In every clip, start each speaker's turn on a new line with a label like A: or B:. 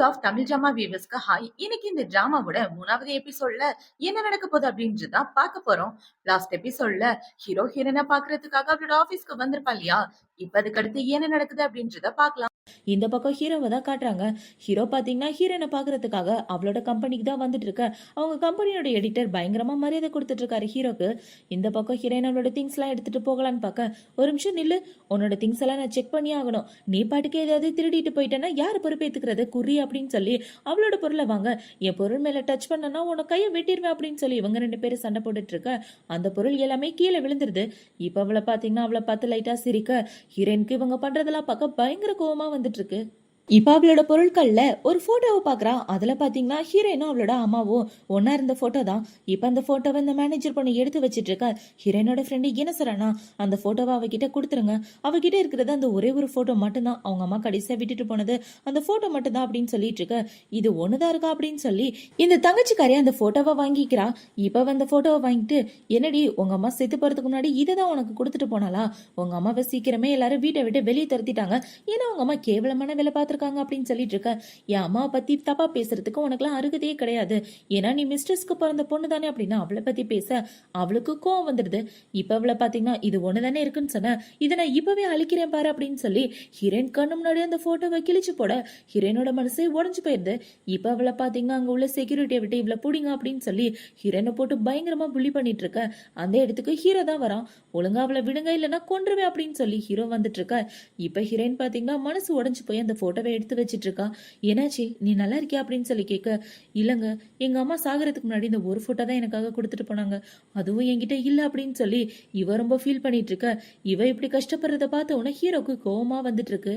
A: Of Tamil drama வியூவர்ஸ்க்கு hi. இன்னைக்கு இந்த டிராமாவோட 3வது எபிசோட்ல என்ன நடக்க போகுது அப்படின்றது தான் பார்க்க போறோம். லாஸ்ட் எபிசோட்ல ஹீரோ ஹீரோயினை பாக்குறதுக்காக அவரோட ஆபீஸ்க்கு வந்திருப்பா இல்லையா? இப்ப அதுக்கு அடுத்து என்ன நடக்குது அப்படின்றத பார்க்கலாம்.
B: இந்த பக்கம் ஹீரோவை தான் காட்டுறாங்க. ஹீரோ பாத்தீங்கன்னா ஹீரோனை பாக்குறதுக்காக அவளோட கம்பெனிக்கு தான் வந்துட்டு இருக்க. அவங்க கம்பெனியோட எடிட்டர் பயங்கரமா மரியாதை கொடுத்துட்டு இருக்காரு ஹீரோக்கு. இந்த பக்கம் ஹீரோயின் அவளோட திங்ஸ் எல்லாம் எடுத்துட்டு போகலான்னு பார்க்க, ஒரு நிமிஷம் நில்லு, உன்னோட திங்ஸ் எல்லாம் நான் செக் பண்ணி ஆகணும். நீ பாட்டுக்கு ஏதாவது திருடிட்டு போயிட்டேன்னா யாரு பொறுப்பேத்துக்கிறது குறி அப்படின்னு சொல்லி அவளோட பொருளை வாங்க. என் பொருள் மேல டச் பண்ணனா உன கையை வெட்டிடுவேன் அப்படின்னு சொல்லி இவங்க 2 பேரும் சண்டை போட்டுட்டு இருக்க. அந்த பொருள் எல்லாமே கீழே விழுந்துருது. இப்ப அவளை பாத்தீங்கன்னா அவளை பார்த்து லைட்டா சிரிக்க, ஹீரோயினுக்கு இவங்க பண்றதெல்லாம் பார்க்க பயங்கர கோவமா வந்துட்டு இருக்கு. இப்ப அவளோட பொருட்கள்ல ஒரு போட்டோவை பாக்குறா. அதுல பாத்தீங்கன்னா ஹீரோயினும் அவளோட அம்மாவும் ஒன்னா இருந்த போட்டோ தான். இப்ப அந்த போட்டோவை இந்த மேனேஜர் பொண்ணு எடுத்து வச்சிட்டு இருக்கா. ஹீரோயினோட ஃப்ரெண்டு என்ன சொல்றானா, அந்த போட்டோவை அவகிட்ட கொடுத்துருங்க, அவகிட்ட இருக்கிறது அந்த ஒரே ஒரு போட்டோ மட்டும்தான், அவங்க அம்மா கடைசியா விட்டுட்டு போனது அந்த போட்டோ மட்டும்தான் அப்படின்னு சொல்லிட்டு இருக்க. இது ஒண்ணுதான் இருக்கா அப்படின்னு சொல்லி இந்த தங்கச்சிக்காரி அந்த போட்டோவை வாங்கிக்கிறா. இப்ப அந்த போட்டோவை வாங்கிட்டு, என்னடி உங்க அம்மா செத்து போறதுக்கு முன்னாடி இதைதான் உனக்கு கொடுத்துட்டு போனாலா? உங்க அம்மாவை சீக்கிரமே எல்லாரும் வீட்டை விட்டு வெளியே துரத்திட்டாங்க, ஏன்னா உங்க அம்மா கேவலமான வேலை பார்த்து அப்படின்னு சொல்லிட்டு இருக்க. என் அம்மாவை பத்தி தப்பா பேசுறதுக்கு உனக்குலாம் அருகதையே கிடையாது, ஏன்னா நீ மிஸ்டர்ஸ்க்கு பிறந்த பொண்ணு தானே அப்படின்னு அவளை பத்தி பேச அவளுக்கு கோவம் வந்துடுது. இப்ப அவளை பாத்தீங்கன்னா இது ஒண்ணுதானே இருக்குன்னு சொன்ன, இதை நான் இப்பவே அழிக்கிறேன் பாரு அப்படின்னு சொல்லி ஹீரோயின் கண்ணு முன்னாடி அந்த போட்டோவை கிழிச்சு போட ஹீரோயினோட மனசே உடஞ்சு போயிருது. இப்ப அவளை பாத்தீங்கன்னா அங்க உள்ள செக்யூரிட்டியை விட்டு இவ்வளவு புடிங்க அப்படின்னு சொல்லி ஹீரோயினை போட்டு பயங்கரமா புள்ளி பண்ணிட்டு இருக்க. அந்த இடத்துக்கு ஹீரோ தான் வரான். ஒழுங்கா அவளை விடுங்க இல்லைன்னா கொன்றுவேன் அப்படின்னு சொல்லி ஹீரோ வந்துட்டு இருக்க. இப்ப ஹீரோயின் பாத்தீங்கன்னா மனசு உடஞ்சு போய் அந்த போட்டோவை எடுத்து வச்சிட்டு இருக்கா. என்னாச்சு, நீ நல்லா இருக்கியா அப்படின்னு சொல்லி கேட்க, இல்லங்க எங்க அம்மா சாகிறதுக்கு முன்னாடி இந்த ஒரு போட்டோ தான் எனக்காக கொடுத்துட்டு போனாங்க, அதுவும் என்கிட்ட இல்ல அப்படின்னு சொல்லி இவ ரொம்ப ஃபீல் பண்ணிட்டு இருக்க. இவ இப்படி கஷ்டப்படுறத பார்த்த உடனே ஹீரோக்கு கோவமா வந்துட்டு இருக்கு.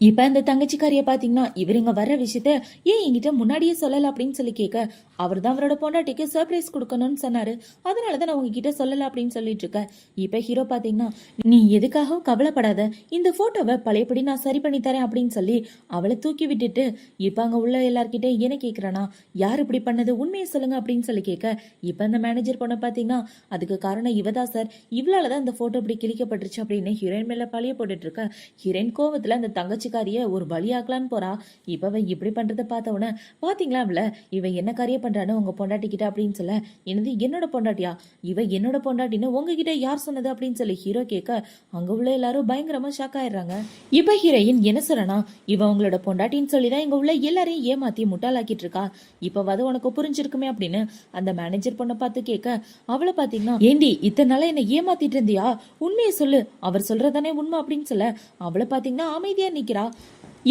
B: இப்ப இந்த தங்கச்சிக்காரிய பாத்தீங்கன்னா இவர் இங்க வர்ற விஷயத்த ஏன் என்கிட்ட முன்னாடியே சொல்லல அப்படின்னு சொல்லி கேட்க, அவர் தான் அவரோட பொண்டாட்டிக்கு சர்ப்ரைஸ் கொடுக்கணும்னு சொன்னாரு, அதனாலதான் நான் உங்ககிட்ட சொல்லல அப்படின்னு சொல்லிட்டு இருக்க. இப்ப ஹீரோ பாத்தீங்கன்னா, நீ எதுக்காகவும் கவலைப்படாத, இந்த போட்டோவை பழையபடி நான் சரி பண்ணி தரேன் அப்படின்னு சொல்லி அவளை தூக்கி விட்டுட்டு இப்ப அங்க உள்ள எல்லார்கிட்ட என்ன கேக்குறானா, யார் இப்படி பண்ணது உண்மையை சொல்லுங்க அப்படின்னு சொல்லி கேட்க. இப்ப இந்த மேனேஜர் பொண்ணை பாத்தீங்கன்னா, அதுக்கு காரணம் இவதான் சார், இவளாலதான் இந்த போட்டோ இப்படி கிழிக்கப்பட்டுருச்சு அப்படின்னு ஹீரோயின் மேல பழைய போட்டுட்டு இருக்க. ஹீரோயின் கோவத்துல அந்த தங்கச்சிக்காரிய ஒரு பலியாக்கலான்னு போறா. இப்ப இப்படி பண்றதை பார்த்த உடனே, பாத்தீங்களா அவள, இவ என்ன காரிய பண்றான்னு உங்க பொண்டாட்டி கிட்ட அப்படின்னு சொல்ல, என்னது என்னோட பொண்டாட்டியா, இவ என்னோட பொண்டாட்டின்னு உங்ககிட்ட யார் சொன்னது அப்படின்னு சொல்லி ஹீரோ கேட்க, அங்க உள்ள எல்லாரும் பயங்கரமா ஷாக் ஆயிடுறாங்க. இப்ப ஹீரோயின் என்ன சொல்றனா, இவ உங்களோட பொண்டாட்டின்னு சொல்லிதான் இங்க உள்ள எல்லாரையும் ஏமாத்தி முட்டாளாக்கிட்டு இருக்கா, இப்பவாது உனக்கு புரிஞ்சிருக்குமே அப்படின்னு அந்த மேனேஜர் பொண்ணை பார்த்து கேட்க, அவளை பாத்தீங்கன்னா, ஏண்டி இத்தனை நாளா என்ன ஏமாத்திட்டு இருந்தியா, உண்மையை சொல்லு, அவர் சொல்றதானே உண்மை அப்படின்னு சொல்ல அவளை பாத்தீங்கன்னா அமைதியா நிக்கிறா.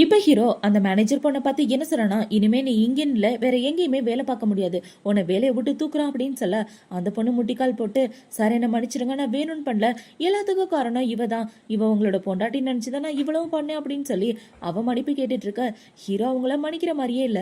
B: இப்ப ஹீரோ அந்த மேனேஜர் பொண்ணை பார்த்து என்ன சொல்றானா, இனிமே நீ இங்கன்னு இல்ல வேற எங்கேயுமே வேலை பார்க்க முடியாது, உன்னை வேலையை விட்டு தூக்குறான் அப்படின்னு சொல்ல அந்த பொண்ணு முட்டிக்கால் போட்டு, சார் என்ன மன்னிச்சிருங்க, நான் வேணும்னு பண்ணல, எல்லாத்துக்கும் காரணம் இவ தான், இவ உங்களோட பொண்டாட்டி நினைச்சுதான் நான் இவ்வளவும் பண்ணேன் அப்படின்னு சொல்லி அவ மன்னிப்பு கேட்டுட்டு இருக்க. ஹீரோ அவங்கள மன்னிக்கிற மாதிரியே இல்ல.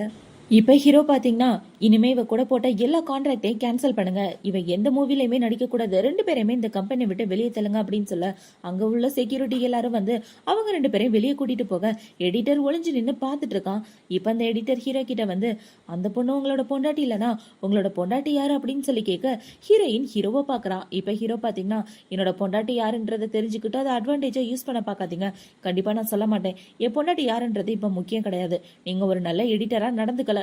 B: இப்ப ஹீரோ பாத்தீங்கன்னா, இனிமே இவ கூட போட்ட எல்லா கான்ட்ராக்டையும் கேன்சல் பண்ணுங்க, இவ எந்த மூவிலையுமே நடிக்க கூடாது, 2 பேரையுமே இந்த கம்பெனி விட்டு வெளியே தள்ளுங்க அப்படின்னு சொல்ல அங்க உள்ள செக்யூரிட்டி எல்லாரும் வந்து அவங்க 2 பேரையும் வெளியே கூட்டிட்டு போக எடிட்டர் ஒளிஞ்சு நின்று பாத்துட்டு இருக்கான். இப்ப அந்த எடிட்டர் ஹீரோ கிட்ட வந்து, அந்த பொண்ணு உங்களோட பொண்டாட்டி இல்லனா, உங்களோட பொண்டாட்டி யாரு அப்படின்னு சொல்லி கேட்க, ஹீரோயின் ஹீரோவை பாக்குறா. இப்ப ஹீரோ பாத்தீங்கன்னா, என்னோட பொண்டாட்டி யாருன்றதை தெரிஞ்சுக்கிட்டு அதை அட்வான்டேஜா யூஸ் பண்ண பாக்காதீங்க, கண்டிப்பா நான் சொல்ல மாட்டேன், என் பொண்டாட்டி யாருன்றது இப்ப முக்கியம் கிடையாது, நீங்க ஒரு நல்ல எடிட்டரா நடந்துக்கல,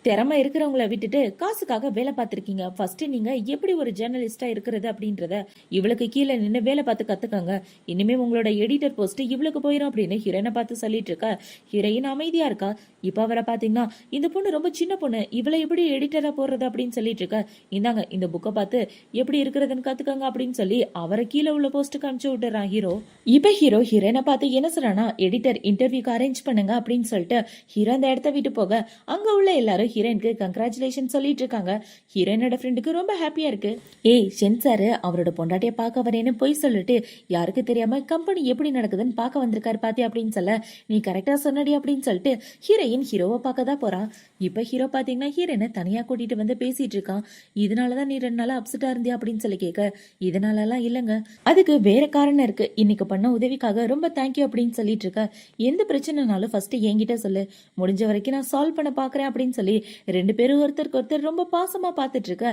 B: திறமை இருக்கிறவங்கள விட்டுட்டு காசுக்காக வேலை பார்த்திருக்கீங்க, ஃபர்ஸ்ட் நீங்க எப்படி ஒரு ஜேர்னலிஸ்டா இருக்கிறது அப்படின்றத இவளுக்கு கீழே நின்று வேலை பார்த்து கத்துக்கங்க, இனிமே உங்களோட எடிட்டர் போஸ்ட் இவளுக்கு போயிடும் அப்படின்னு ஹீரோயினை பார்த்து சொல்லிட்டு இருக்கா. ஹீரோயின் அமைதியா இருக்கா. இப்ப அவரை பாத்தீங்கன்னா, இந்த பொண்ணு ரொம்ப சின்ன பொண்ணு, இவளை எப்படி எடிட்டரா போடுறது அப்படின்னு சொல்லிட்டு இருக்க, இந்தாங்க இந்த புக்கை பார்த்து எப்படி இருக்கிறதுன்னு கத்துக்கங்க அப்படின்னு சொல்லி அவரை கீழே உள்ள போஸ்ட்டுக்கு அனுப்பிச்சு விட்டுறான் ஹீரோ. இப்ப ஹீரோ ஹீரோயினை பார்த்து என்ன சொல்றானா, எடிட்டர் இன்டர்வியூக்கு அரேஞ்ச் பண்ணுங்க அப்படின்னு சொல்லிட்டு ஹீரோ அந்த இடத்த விட்டு போக அங்க உள்ள எல்லாரும் ஹீரோயினுக்கு கங்க்ராச்சுலேஷன் சொல்லிட்டு இருக்காங்க. ஹீரோயினோட ஃப்ரெண்டுக்கு ரொம்ப ஹாப்பியா இருக்கு. ஏய் ஷென் சாரு அவரோட பொண்டாட்டிய பார்க்க வரேன்னு போய் சொல்லிட்டு யாருக்கு தெரியாம கம்பெனி எப்படி நடக்குதுன்னு பார்க்க வந்திருக்காரு பாத்தி அப்படின்னு சொல்ல, நீ கரெக்டா சொன்னடி அப்படின்னு சொல்லிட்டு ஹீரோயின் ஹீரோவை பார்க்க தான் போறான். இப்ப ஹீரோ பாத்தீங்கன்னா ஹீரோயினை தனியா கூட்டிட்டு வந்து பேசிட்டு இருக்கான். இதனாலதான் நீ 2 நாளா அப்செட்டா இருந்தியா அப்படின்னு சொல்லி கேட்க, இதனால எல்லாம் இல்லங்க, அதுக்கு வேற காரணம் இருக்கு, இன்னைக்கு பண்ண உதவிக்காக ரொம்ப தேங்க்யூ அப்படின்னு சொல்லிட்டு இருக்க. எந்த பிரச்சனைனாலும் ஃபர்ஸ்ட் என்கிட்ட சொல்லு, முடிஞ்ச வரைக்கும் நான் சால்வ் பண்ண பாக்குறேன் அப்படின்னு சொல்லி ரெண்டு பேரும் ஒருத்தருக்கு ஒருத்தர் ரொம்ப பாசமா பார்த்துட்டு இருக்க.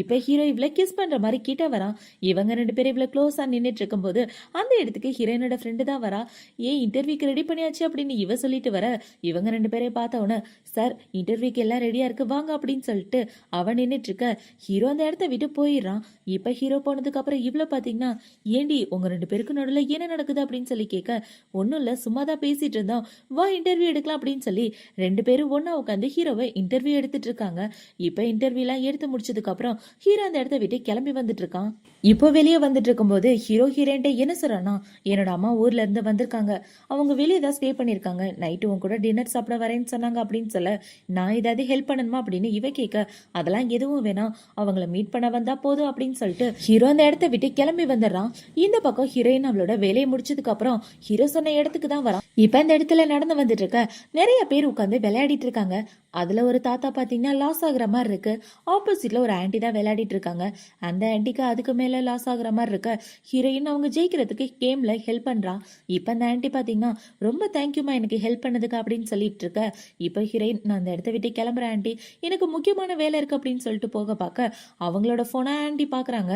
B: இப்ப ஹீரோ இவ்வளவு கிஸ் பண்ற மாதிரி கிட்ட வரான். இவங்க ரெண்டு பேரும் இவ்வளவு க்ளோஸா நின்னுட்டு இருக்கும்போது அந்த இடத்துக்கு ஹீரோயினோட ஃப்ரெண்டு தான் வரா. ஏன் இன்டர்வியூக்கு ரெடி பண்ணியாச்சு அப்படின்னு இவ சொல்லிட்டு வர, இவங்க ரெண்டு பேரையும் பார்த்த உடனே சார் இன்டர்வியூக்கு எல்லாம் ரெடியா இருக்கு வாங்க அப்படின்னு சொல்லிட்டு அவன் நின்னுட்டு இருக்க. ஹீரோ அந்த இடத்த விட்டு போயிடுறான். இப்ப ஹீரோ போனதுக்கு அப்புறம் இவ்வளவு பாத்தீங்கன்னா, ஏண்டி உங்க ரெண்டு பேருக்கு நடுவுல என்ன நடக்குது அப்படின்னு சொல்லி கேட்க, ஒன்னும் இல்ல சும்மா தான் பேசிட்டு இருந்தோம், வா இன்டர்வியூ எடுக்கலாம் அப்படின்னு சொல்லி ரெண்டு பேரும் ஒன்னா உட்காந்து ஹீரோவை இன்டர்வியூ எடுத்துட்டு இருக்காங்க. இப்ப இன்டர்வியூ எல்லாம் எடுத்து முடிச்சதுக்கு அப்புறம் ஹீரோ அந்த இடத்த விட்டு கிளம்பி வந்துட்டு இருக்கான். இப்போ வெளியே வந்துட்டு இருக்கும்போது ஹீரோ ஹீரோயின்ட்ட என்ன சொல்றானா, என்னோட அம்மா ஊர்ல இருந்து வந்திருக்காங்க, அவங்க வெளியே தான் ஸ்டே பண்ணிருக்காங்க, நைட்டு உன் கூட டின்னர் சாப்பிட வரேன்னு சொன்னாங்க அப்படின்னு சொல்ல, நான் ஏதாவது ஹெல்ப் பண்ணணுமா அப்படின்னு இவ கேட்க, அதெல்லாம் எதுவும் வேணாம், அவங்கள மீட் பண்ண வந்தா போதும் அப்படின்னு சொல்லிட்டு ஹீரோ அந்த இடத்த விட்டு கிளம்பி வந்துடுறான். இந்த பக்கம் ஹீரோயின் அவளோட வேலையை முடிச்சதுக்கு அப்புறம் ஹீரோ சொன்ன இடத்துக்கு தான் வரான். இப்ப இந்த இடத்துல நடந்து வந்துட்டு இருக்க நிறைய பேர் உட்காந்து விளையாடிட்டு இருக்காங்க. அதுல ஒரு தாத்தா பாத்தீங்கன்னா லாஸ் ஆகுற மாதிரி இருக்கு. ஆப்போசிட்ல ஒரு ஆன்டி தான் விளையாடிட்டு இருக்காங்க. அந்த ஆன்டிக்கு அதுக்கு மேல லாஸ் ஆகுற மாதிரி இருக்க ஹீரோயின் அவங்க ஜெயிக்கிறதுக்கு கேம்ல ஹெல்ப் பண்றான். இப்ப அந்த ஆன்டி பாத்தீங்கன்னா ரொம்ப தேங்க்யூமா எனக்கு ஹெல்ப் பண்ணதுக்கு அப்படின்னு சொல்லிட்டு இருக்க. இப்ப ஹீரோயின் நான் அந்த இடத்த விட்டு கிளம்புறேன் ஆன்டி, எனக்கு முக்கியமான வேலை இருக்கு அப்படின்னு சொல்லிட்டு போக பார்க்க அவங்களோட போனை ஆன்டி பாக்குறாங்க.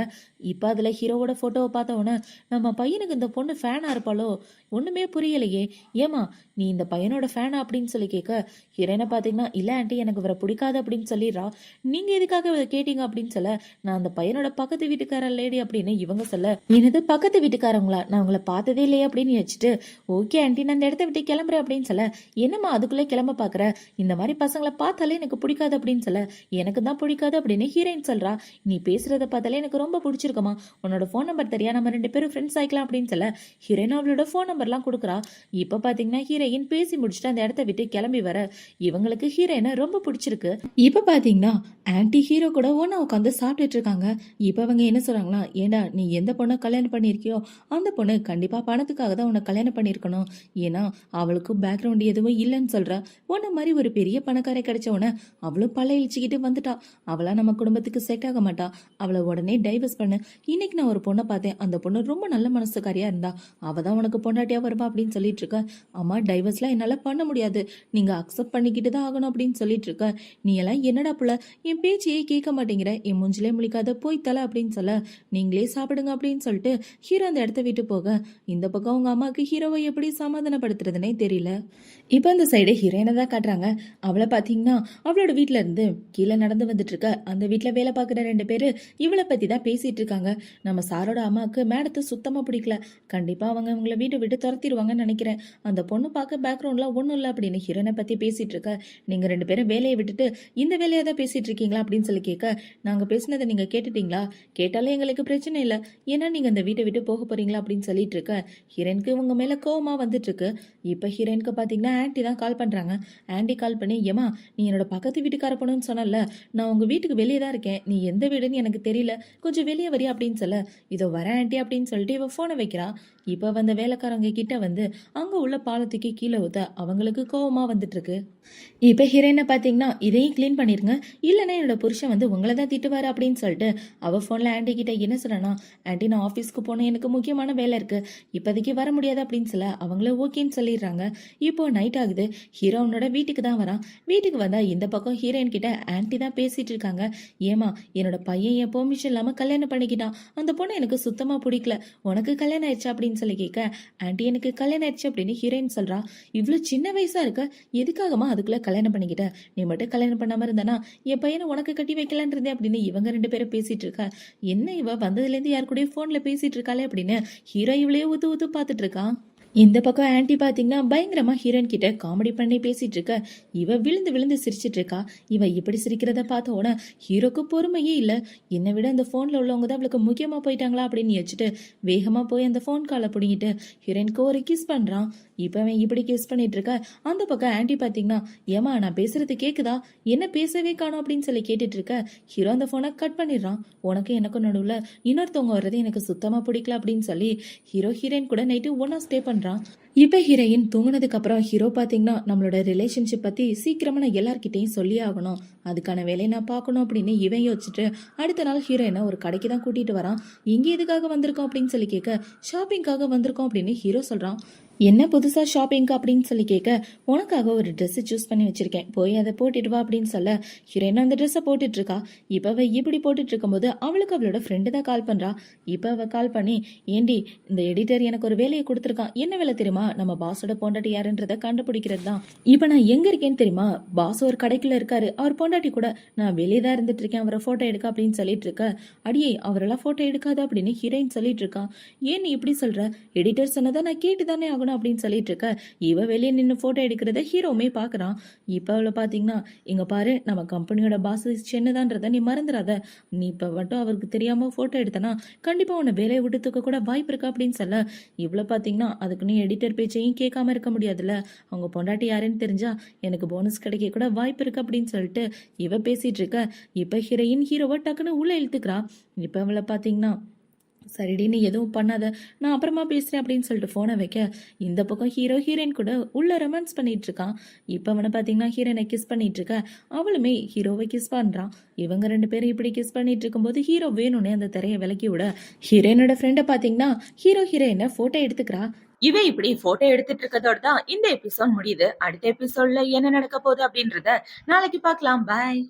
B: இப்ப அதுல ஹீரோவோட போட்டோவை பார்த்த உடனே நம்ம பையனுக்கு இந்த பொண்ணு ஃபேனா இருப்பாளோ, ஒண்ணுமே புரியலையே, ஏமா நீ இந்த பையனோட ஃபேனா அப்படின்னு சொல்லி கேட்க, ஹீரோயினை பாத்தீங்கன்னா இல்ல ஆண்டி எனக்கு இவரை பிடிக்காது அப்படின்னு சொல்லிடுறா. நீங்க எதுக்காக இதை கேட்டீங்க அப்படின்னு சொல்ல, நான் அந்த பையனோட பக்கத்து வீட்டுக்கார லேடி அப்படின்னு இவங்க சொல்ல, எனது பக்கத்து வீட்டுக்காரங்களா, நான் உங்களை பார்த்ததே இல்லையே அப்படின்னு வச்சுட்டு, ஓகே ஆண்டி நான் இந்த இடத்த விட்டு கிளம்புறேன் அப்படின்னு சொல்ல, என்னம்மா அதுக்குள்ளே கிளம்ப பாக்குற, இந்த மாதிரி பசங்களை பார்த்தாலே எனக்கு பிடிக்காது அப்படின்னு சொல்ல, எனக்கு தான் பிடிக்காது அப்படின்னு ஹீரோயின் சொல்றா. நீ பேசுறத பார்த்தாலே எனக்கு ரொம்ப பிடிச்சிருக்கமா, உன்னோட ஃபோன் நம்பர் தெரியா, நம்ம ரெண்டு பேரும் ஃப்ரெண்ட்ஸ் ஆயிக்கலாம் அப்படின்னு சொல்ல ஹீரோயின் அவளோட ஃபோன் நம்பர்லாம் கொடுக்குறா. இப்ப பாத்தீங்கன்னா ஹீரோயின் பேசி முடிச்சுட்டு அந்த இடத்த விட்டு கிளம்பி வர இவங்களுக்கு ஹீரோயினை ரொம்ப பிடிச்சிருக்கு. இப்ப பாத்தீங்கன்னா ஆன்டி ஹீரோ கூட ஒன்னா உட்காந்து சாப்பிட்டுட்டு இருக்காங்க. இப்ப அவங்க என்ன சொல்றாங்கன்னா, ஏண்டா நீ எந்த பொண்ணை கல்யாணம் பண்ணிருக்கியோ அந்த பொண்ணு கண்டிப்பா பணத்துக்காக தான் உன்னை கல்யாணம் பண்ணிருக்கணும், ஏன்னா அவளுக்கு பேக்ரவுண்ட் எதுவும் இல்லைன்னு சொல்ற, உன்ன மாதிரி ஒரு பெரிய பணக்காரை கிடைச்ச உடனே அவளும் பல்ல இழிச்சுக்கிட்டு வந்துட்டா, அவளா நம்ம குடும்பத்துக்கு செட் ஆக மாட்டா, அவளை உடனே டைவர்ஸ் பண்ணு. இன்னைக்கு நான் ஒரு பொண்ணை பார்த்தேன், அந்த பொண்ணு ரொம்ப நல்ல மனசுக்காரியா இருந்தா, அவ தான் உனக்கு பொண்டாட்டியா வருவா அப்படின்னு சொல்லிட்டு இருக்க. அம்மா டைவர்ஸ்லாம் என்னால பண்ண முடியாது, நீங்க அக்செப்ட் பண்ணிக்கிட்டு தான் ஆகணும் அப்படின்னு சொல்லிட்டு இருக்க. நீ எல்லாம் என்னடா புள்ள, என் பேச்சையே கேட்க மாட்டேங்கிற, என் மூஞ்சிலே முழிக்காத போய் தலை அப்படின்னு சொல்ல, நீங்களே சாப்பிடுங்க அப்படின்னு சொல்லிட்டு ஹீரோ அந்த இடத்த விட்டு போக, இந்த பக்கம் அவங்க அம்மாவுக்கு ஹீரோவை எப்படி சமாதானப்படுத்துறதுனே தெரியல. இப்போ அந்த சைடு ஹீரோயினை தான் காட்டுறாங்க. அவளை பார்த்தீங்கன்னா அவளோட வீட்டில இருந்து கீழே நடந்து வந்துட்டு இருக்க. அந்த வீட்டில் வேலை பார்க்குற ரெண்டு பேர் இவளை பற்றி தான் பேசிட்டு இருக்காங்க. நம்ம சாரோட அம்மாவுக்கு மேடத்தை சுத்தமாக பிடிக்கல, கண்டிப்பாக அவங்க அவங்கள வீட்டை விட்டு துரத்திடுவாங்கன்னு நினைக்கிறேன், அந்த பொண்ணு பார்க்க பேக்ரவுண்டில் ஒன்றும் இல்லை அப்படின்னு ஹீரோனை பற்றி பேசிட்டு இருக்க. நீங்கள் ரெண்டு பேரும் வேலையை விட்டுட்டு இந்த வேலையை தான் பேசிட்டு இருக்கீங்களா அப்படின்னு சொல்லி கேட்க, நாங்கள் பேசினதை நீங்கள் கேட்டுட்டீங்களா, கேட்டாலே எங்களுக்கு பிரச்சனை இல்லை, ஏன்னா நீங்கள் அந்த வீட்டை விட்டு போக போறீங்களா அப்படின்னு சொல்லிட்டு இருக்க. ஹீரோனுக்கு இவங்க மேலே கோவமா வந்துட்டு இருக்கு. இப்போ ஹீரோயினுக்கு பார்த்தீங்கன்னா ஆன்டி தான் கால் பண்ணுறாங்க. ஆன்டி கால் பண்ணி, ஏமா நீ என்னோட பக்கத்து வீட்டுக்கார பொண்ணுன்னு சொன்னல, நான் உங்கள் வீட்டுக்கு வெளியே தான் இருக்கேன், நீ எந்த வீடுன்னு எனக்கு தெரியல, கொஞ்சம் வெளியே வரியா அப்படின்னு சொல்ல, இதோ வர ஆன்டி அப்படின்னு சொல்லிட்டு இவ ஃபோனை வைக்கிறா. இப்போ வந்த வேலைக்காரங்க கிட்ட வந்து அங்கே உள்ள பாலத்துக்கு கீழே ஊத்த அவங்களுக்கு கோவமா வந்துட்டு இருக்கு. இப்போ ஹீரோயினை பார்த்தீங்கன்னா இதையும் க்ளீன் பண்ணிருங்க, இல்லைன்னா என்னோட புருஷன் வந்து உங்களை தான் திட்டுவாரு அப்படின்னு சொல்லிட்டு அவள் ஃபோனில் ஆன்டி கிட்ட என்ன சொல்றானா, ஆன்டி நான் ஆஃபீஸ்க்கு போனேன், எனக்கு முக்கியமான வேலை இருக்கு, இப்போதைக்கு வர முடியாது அப்படின்னு சொல்ல அவங்கள ஓகேன்னு சொல்லிடுறாங்க. இப்போ நைட் ஆகுது. ஹீரோனோட வீட்டுக்கு தான் வரான். வீட்டுக்கு வந்தா இந்த பக்கம் ஹீரோயின் கிட்ட ஆன்டி தான் பேசிட்டு இருக்காங்க. ஏமா என்னோட பையன் என் பெர்மிஷன் இல்லாம கல்யாணம் பண்ணிக்கிட்டான், அந்த பொண்ணு எனக்கு சுத்தமா பிடிக்கல, உனக்கு கல்யாணம் ஆயிடுச்சா அப்படின்னு சொல்லி கேட்க, ஆன்டி எனக்கு கல்யாணம் ஆயிடுச்சு அப்படின்னு ஹீரோயின் சொல்றா. இவ்வளவு சின்ன வயசா இருக்க, எதுக்காகமா அதுக்குள்ள கல்யாணம் பண்ணிக்கிட்ட, நீ மட்டும் கல்யாணம் பண்ணாம இருந்தானா என் பையனை உனக்கு கட்டி வைக்கலான் இருந்தேன் அப்படின்னு இவங்க ரெண்டு பேரும் பேசிட்டு இருக்கா. என்ன இவ வந்ததுல இருந்து யாரு கூட போன்ல பேசிட்டு இருக்காளே அப்படின்னு ஹீரோ இவளையே ஊத்து ஊத்து பாத்துட்டு இருக்கான். இந்த பக்கம் ஆன்டி பாத்தீங்கன்னா பயங்கரமா ஹீரோயின் கிட்ட காமெடி பண்ணி பேசிட்டு இருக்க. இவ விழுந்து விழுந்து சிரிச்சிட்டு இருக்கா. இவ இப்படி சிரிக்கிறத பார்த்த உடனே ஹீரோக்கு பொறுமையே இல்ல, என்னை விட அந்த போன்ல உள்ளவங்க தான் அவளுக்கு முக்கியமா போயிட்டாங்களா அப்படின்னு யோசிச்சுட்டு வேகமா போய் அந்த போன் காலை பிடிங்கிட்டு ஹீரோயினுக்கு ஒரு கிஸ் பண்றான். இப்ப அவன் இப்படி கிஸ் பண்ணிட்டு இருக்க. அந்த பக்கம் ஆன்டி பாத்தீங்கன்னா, ஏமா நான் பேசுறது கேக்குதா, என்ன பேசவே காணும் அப்படின்னு சொல்லி கேட்டுட்டு இருக்க. ஹீரோ அந்த போனை கட் பண்ணிடுறான். உனக்கு எனக்கும் நடுவுல இன்னொருத்தவங்க வர்றது எனக்கு சுத்தமா பிடிக்கல அப்படின்னு சொல்லி ஹீரோ ஹீரோயின் கூட நைட்டு ஒன்னா ஸ்டே பண்றான். இப்ப ஹீரோயின் தூங்கினதுக்கு அப்புறம் ஹீரோ பாத்தீங்கன்னா நம்மளோட ரிலேஷன்ஷிப் பத்தி சீக்கிரமா நான் எல்லார்கிட்டையும் சொல்லி ஆகணும், அதுக்கான வேலையை நான் பார்க்கணும் அப்படின்னு இவன் யோசிச்சுட்டு அடுத்த நாள் ஹீரோயினை ஒரு கடைக்கு தான் கூட்டிட்டு வரான். இங்க எதுக்காக வந்திருக்கோம் அப்படின்னு சொல்லி கேட்க, ஷாப்பிங்காக வந்திருக்கோம் அப்படின்னு ஹீரோ சொல்றான். என்ன புதுசா ஷாப்பிங்க்கு அப்படின்னு சொல்லி கேட்க, உனக்காக ஒரு Dress சூஸ் பண்ணி வச்சிருக்கேன். போய் அதை போட்டுட்டு வா அப்படின்னு சொல்ல, ஹீரோயின் அந்த ட்ரெஸ்ஸை போட்டுட்டு இருக்கா. இப்ப அவ இப்படி போட்டுட்டு இருக்கும்போது அவளுக்கு அவளோட ஃப்ரெண்டு தான் கால் பண்றா. இப்ப அவ கால் பண்ணி, ஏண்டி இந்த எடிட்டர் எனக்கு ஒரு வேலையை கொடுத்துருக்கான். என்ன வேலை தெரியுமா? நம்ம பாஸோட பொண்டாட்டி யாருன்றதை கண்டுபிடிக்கிறது தான். இப்ப நான் எங்க இருக்கேன்னு தெரியுமா? பாஸ் ஒரு கடைக்குள்ள இருக்காரு. அவர் பொண்டாட்டி கூட நான் வெளியே தான் இருந்துட்டு இருக்கேன். அவரை போட்டோ எடுக்க அப்படின்னு சொல்லிட்டு இருக்க. அடியே அவரெல்லாம் போட்டோ எடுக்காத அப்படின்னு ஹீரோயின் சொல்லிட்டு இருக்கா. ஏன் நீ இப்படி சொல்ற? எடிட்டர் சொன்னதை நான் கேட்டு தானே ஆகணும் அப்படின்னு சொல்லிட்டு இருக்க. இவ வெளியே நின்று போட்டோ எடுக்கிறத ஹீரோவுமே பாக்குறான். இப்ப அவளை பாத்தீங்கன்னா, இங்க பாரு நம்ம கம்பெனியோட பாஸ் சின்னதான்றத நீ மறந்துடாத. நீ இப்ப மட்டும் அவருக்கு தெரியாம போட்டோ எடுத்தனா கண்டிப்பா உன்னை வேலையை விட்டு தூக்க கூட வாய்ப்பு இருக்கு அப்படின்னு சொல்ல, இவ்வளவு பாத்தீங்கன்னா அதுக்கு நீ எடிட்டர் பேச்சையும் கேட்காம இருக்க முடியாதுல்ல. அவங்க பொண்டாட்டி யாருன்னு தெரிஞ்சா எனக்கு போனஸ் கிடைக்க கூட வாய்ப்பு இருக்கு அப்படின்னு சொல்லிட்டு இவ பேசிட்டு இருக்க. இப்ப ஹீரோயின் ஹீரோவை டக்குன்னு உள்ள இழுத்துக்கிறா. இப்ப அவளை பாத்தீங்கன்னா, சரிடி நீ எதுவும் பண்ணாத, நான் அப்புறமா பேசுறேன் அப்படின்னு சொல்லிட்டு போனை வைக்க, இந்த பக்கம் ஹீரோ ஹீரோயின் கூட உள்ள ரொமான்ஸ் பண்ணிட்டு இருக்கான். இப்ப அவனை பாத்தீங்கன்னா ஹீரோயினை கிஸ் பண்ணிட்டு இருக்க. அவளுமே ஹீரோவை கிஸ் பண்றான். இவங்க ரெண்டு பேரும் இப்படி கிஸ் பண்ணிட்டு இருக்கும்போது ஹீரோ வேணும்னே அந்த திரையை விலக்கி விட, ஹீரோயினோட ஃப்ரெண்டை பாத்தீங்கன்னா ஹீரோ ஹீரோயினை போட்டோ எடுத்துக்கிறா.
A: இவ இப்படி போட்டோ எடுத்துட்டு இருக்கதோட தான் இந்த எபிசோட் முடியுது. அடுத்த எபிசோட்ல என்ன நடக்க போகுது அப்படின்றத நாளைக்கு பார்க்கலாம். பாய்.